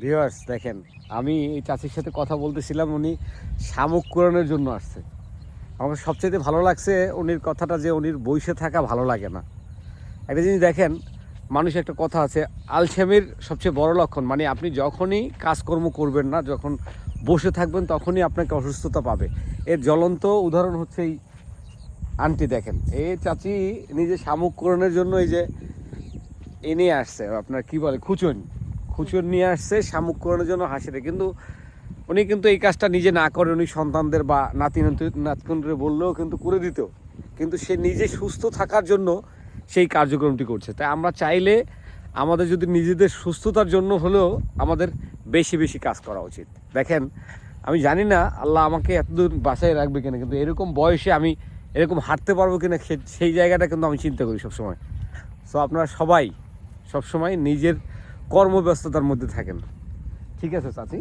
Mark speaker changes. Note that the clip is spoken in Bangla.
Speaker 1: ভিউয়ার্স দেখেন, আমি এই চাচির সাথে কথা বলতেছিলাম, উনি শামুক কুড়ানোর জন্য আসছে। আমাকে সবচেয়ে ভালো লাগছে উনির কথাটা, যে উনির বসে থাকা ভালো লাগে না। একটা জিনিস দেখেন, মানুষ একটা কথা আছে, আলসেমির সবচেয়ে বড় লক্ষণ মানে আপনি যখনই কাজকর্ম করবেন না, যখন বসে থাকবেন তখনই আপনাকে অসুস্থতা পাবে। এর জ্বলন্ত উদাহরণ হচ্ছে এই আন্টি। দেখেন, এই চাচি নিজে শামুক কুড়ানোর জন্য এই যে এ নিয়ে আসছে, আপনার কি বলে, খুচুন নিয়ে আসছে শামুক কুড়ানোর জন্য হাসিতে। কিন্তু উনি কিন্তু এই কাজটা নিজে না করে, উনি সন্তানদের বা নাতকুনদের বললেও কিন্তু করে দিত, কিন্তু সে নিজে সুস্থ থাকার জন্য সেই কার্যক্রমটি করছে। তাই আমরা চাইলে আমাদের যদি নিজেদের সুস্থতার জন্য হলেও আমাদের বেশি বেশি কাজ করা উচিত। দেখেন, আমি জানি না আল্লাহ আমাকে এতদূর বাঁচায় রাখবে কিনা, কিন্তু এরকম বয়সে আমি এরকম হাঁটতে পারবো কিনা সেই জায়গাটা কিন্তু আমি চিন্তা করি সবসময়। সো আপনারা সবাই সবসময় নিজের কর্মব্যস্ততার মধ্যে থাকেন। ঠিক আছে চাচি?